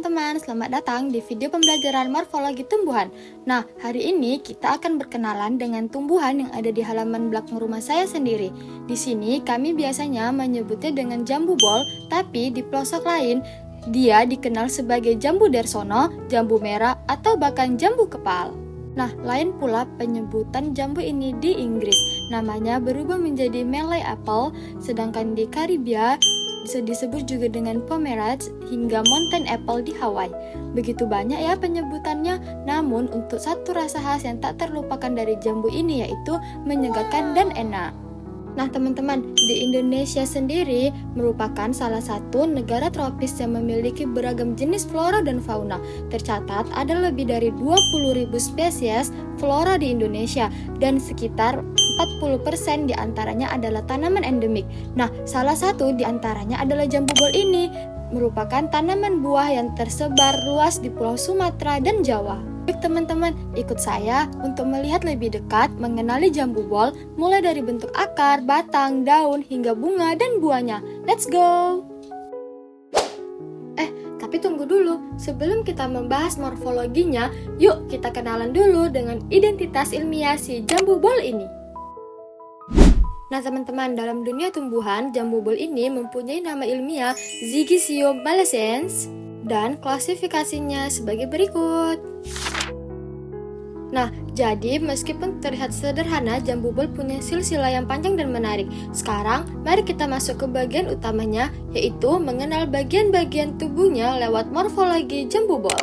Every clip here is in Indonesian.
teman-teman, selamat datang di video pembelajaran morfologi tumbuhan. Nah, hari ini kita akan berkenalan dengan tumbuhan yang ada di halaman belakang rumah saya sendiri. Di sini kami biasanya menyebutnya dengan jambu bol, tapi di pelosok lain dia dikenal sebagai jambu dersono, jambu merah, atau bahkan jambu kepal. Nah, lain pula penyebutan jambu ini di Inggris. Namanya berubah menjadi Malay apple, sedangkan di Karibia disebut juga dengan Pomeranz hingga Mountain apple di Hawaii. Begitu banyak ya penyebutannya, namun untuk satu rasa khas yang tak terlupakan dari jambu ini yaitu menyegarkan dan enak. Nah teman-teman, di Indonesia sendiri merupakan salah satu negara tropis yang memiliki beragam jenis flora dan fauna. Tercatat ada lebih dari 20.000 spesies flora di Indonesia dan sekitar 40% diantaranya adalah tanaman endemik. Nah, salah satu diantaranya adalah jambu bol ini, merupakan tanaman buah yang tersebar luas di Pulau Sumatera dan Jawa. Baik teman-teman, ikut saya untuk melihat lebih dekat mengenali jambu bol, mulai dari bentuk akar, batang, daun, hingga bunga dan buahnya. Let's go! Tapi tunggu dulu, sebelum kita membahas morfologinya, yuk kita kenalan dulu dengan identitas ilmiah si jambu bol ini. Nah teman-teman, dalam dunia tumbuhan, jambu bol ini mempunyai nama ilmiah Zigizio malescens dan klasifikasinya sebagai berikut. Nah, jadi meskipun terlihat sederhana, jambu bol punya silsilah yang panjang dan menarik. Sekarang, mari kita masuk ke bagian utamanya, yaitu mengenal bagian-bagian tubuhnya lewat morfologi jambu bol.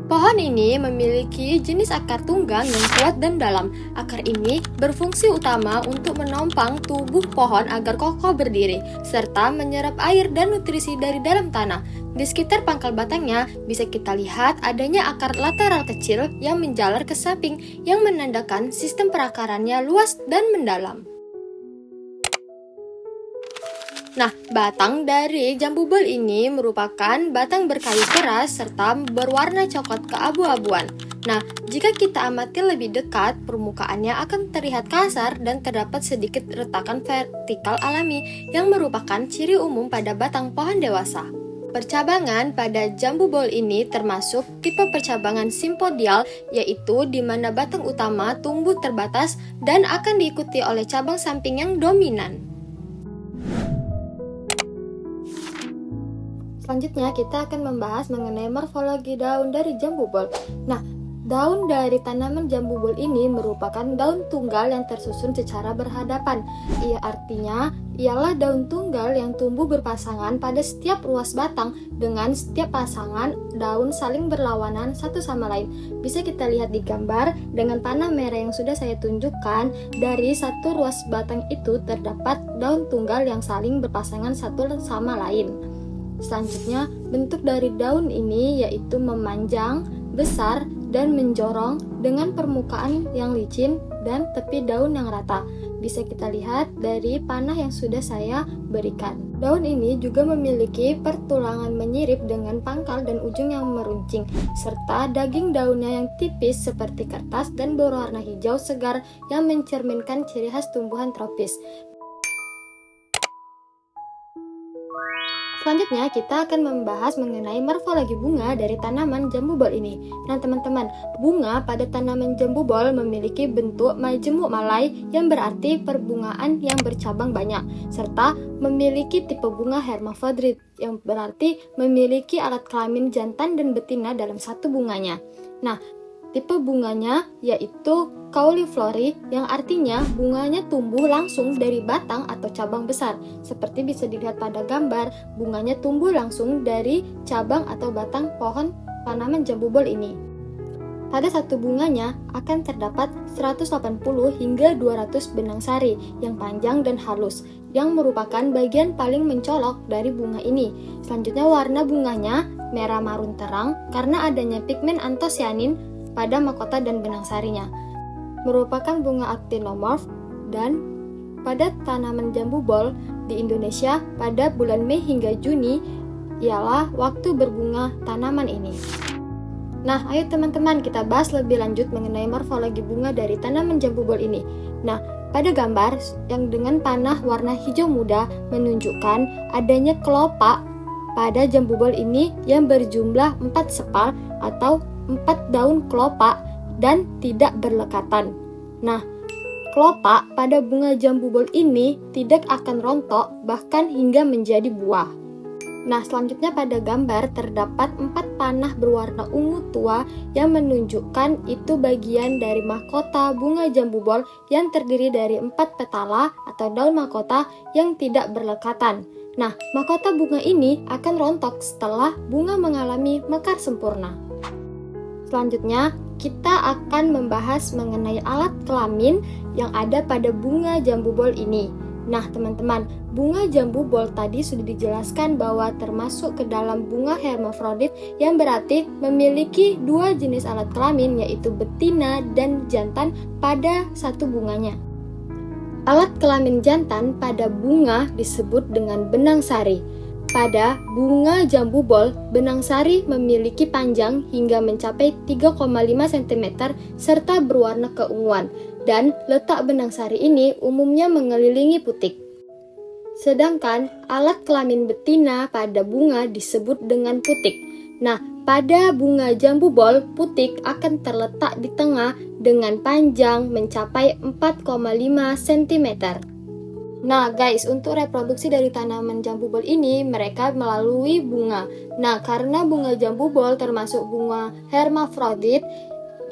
Pohon ini memiliki jenis akar tunggang yang kuat dan dalam. Akar ini berfungsi utama untuk menompang tubuh pohon agar kokoh berdiri, serta menyerap air dan nutrisi dari dalam tanah. Di sekitar pangkal batangnya bisa kita lihat adanya akar lateral kecil yang menjalar ke samping yang menandakan sistem perakarannya luas dan mendalam. Nah, batang dari jambu bol ini merupakan batang berkayu keras serta berwarna coklat keabu-abuan. Nah, jika kita amati lebih dekat, permukaannya akan terlihat kasar dan terdapat sedikit retakan vertikal alami yang merupakan ciri umum pada batang pohon dewasa. Percabangan pada jambu bol ini termasuk tipe percabangan simpodial, yaitu di mana batang utama tumbuh terbatas dan akan diikuti oleh cabang samping yang dominan. Selanjutnya kita akan membahas mengenai morfologi daun dari jambu bol. Nah, daun dari tanaman jambu bol ini merupakan daun tunggal yang tersusun secara berhadapan. Ialah daun tunggal yang tumbuh berpasangan pada setiap ruas batang dengan setiap pasangan daun saling berlawanan satu sama lain. Bisa kita lihat di gambar dengan panah merah yang sudah saya tunjukkan. Dari satu ruas batang itu terdapat daun tunggal yang saling berpasangan satu sama lain. Selanjutnya, bentuk dari daun ini yaitu memanjang, besar, dan menjorong dengan permukaan yang licin dan tepi daun yang rata. Bisa kita lihat dari panah yang sudah saya berikan. Daun ini juga memiliki pertulangan menyirip dengan pangkal dan ujung yang meruncing, serta daging daunnya yang tipis seperti kertas dan berwarna hijau segar yang mencerminkan ciri khas tumbuhan tropis. Selanjutnya kita akan membahas mengenai morfologi bunga dari tanaman jambu bol ini. Nah teman-teman, bunga pada tanaman jambu bol memiliki bentuk majemuk malai yang berarti perbungaan yang bercabang banyak, serta memiliki tipe bunga hermafrodit yang berarti memiliki alat kelamin jantan dan betina dalam satu bunganya. Nah, tipe bunganya yaitu cauliflori yang artinya bunganya tumbuh langsung dari batang atau cabang besar. Seperti bisa dilihat pada gambar, bunganya tumbuh langsung dari cabang atau batang pohon tanaman jambu bol ini. Pada satu bunganya akan terdapat 180 hingga 200 benang sari yang panjang dan halus, yang merupakan bagian paling mencolok dari bunga ini. Selanjutnya warna bunganya merah marun terang karena adanya pigmen antosianin pada mahkota dan benang sarinya. Merupakan bunga actinomorph dan pada tanaman jambu bol di Indonesia pada bulan Mei hingga Juni ialah waktu berbunga tanaman ini. Nah, ayo teman-teman kita bahas lebih lanjut mengenai morfologi bunga dari tanaman jambu bol ini. Nah, pada gambar yang dengan panah warna hijau muda menunjukkan adanya kelopak pada jambu bol ini yang berjumlah 4 sepal atau 4 daun kelopak dan tidak berlekatan. Nah, kelopak pada bunga jambu bol ini tidak akan rontok bahkan hingga menjadi buah. Nah, selanjutnya pada gambar terdapat 4 panah berwarna ungu tua yang menunjukkan itu bagian dari mahkota bunga jambu bol yang terdiri dari 4 petala atau daun mahkota yang tidak berlekatan. Nah, mahkota bunga ini akan rontok setelah bunga mengalami mekar sempurna. Selanjutnya, kita akan membahas mengenai alat kelamin yang ada pada bunga jambu bol ini. Nah, teman-teman, bunga jambu bol tadi sudah dijelaskan bahwa termasuk ke dalam bunga hermafrodit yang berarti memiliki 2 jenis alat kelamin, yaitu betina dan jantan pada satu bunganya. Alat kelamin jantan pada bunga disebut dengan benang sari. Pada bunga jambu bol, benang sari memiliki panjang hingga mencapai 3,5 cm serta berwarna keunguan. Dan letak benang sari ini umumnya mengelilingi putik. Sedangkan alat kelamin betina pada bunga disebut dengan putik. Nah, pada bunga jambu bol, putik akan terletak di tengah dengan panjang mencapai 4,5 cm. Nah guys, untuk reproduksi dari tanaman jambu bol ini, mereka melalui bunga. Nah, karena bunga jambu bol termasuk bunga hermafrodit,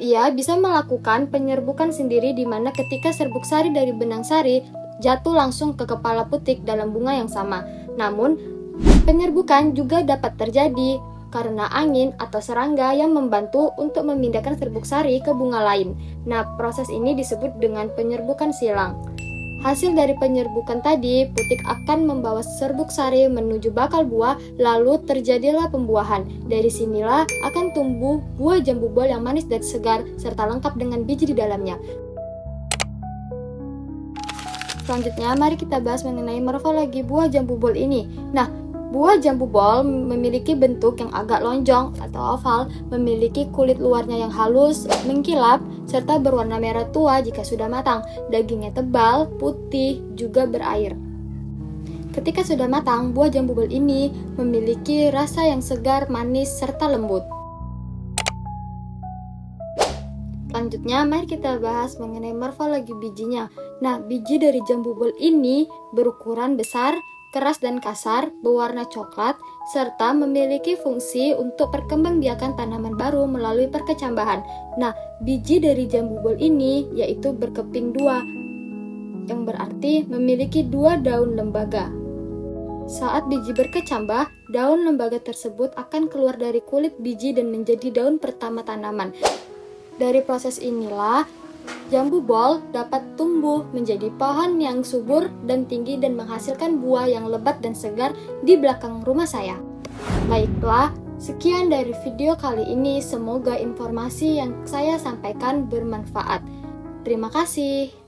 ia bisa melakukan penyerbukan sendiri di mana ketika serbuk sari dari benang sari jatuh langsung ke kepala putik dalam bunga yang sama. Namun, penyerbukan juga dapat terjadi karena angin atau serangga yang membantu untuk memindahkan serbuk sari ke bunga lain. Nah, proses ini disebut dengan penyerbukan silang. Hasil dari penyerbukan tadi, putik akan membawa serbuk sari menuju bakal buah, lalu terjadilah pembuahan. Dari sinilah akan tumbuh buah jambu bol yang manis dan segar, serta lengkap dengan biji di dalamnya. Selanjutnya, mari kita bahas mengenai morfologi buah jambu bol ini. Nah, buah jambu bol memiliki bentuk yang agak lonjong atau oval, memiliki kulit luarnya yang halus, mengkilap, serta berwarna merah tua jika sudah matang. Dagingnya tebal, putih, juga berair. Ketika sudah matang, buah jambu bol ini memiliki rasa yang segar, manis, serta lembut. Selanjutnya, mari kita bahas mengenai morfologi bijinya. Nah, biji dari jambu bol ini berukuran besar, keras dan kasar, berwarna coklat, serta memiliki fungsi untuk perkembangbiakan tanaman baru melalui perkecambahan. Nah, biji dari jambu bol ini yaitu berkeping 2, yang berarti memiliki 2 daun lembaga. Saat biji berkecambah, daun lembaga tersebut akan keluar dari kulit biji dan menjadi daun pertama tanaman. Dari proses inilah, jambu bol dapat tumbuh menjadi pohon yang subur dan tinggi dan menghasilkan buah yang lebat dan segar di belakang rumah saya. Baiklah, sekian dari video kali ini. Semoga informasi yang saya sampaikan bermanfaat. Terima kasih.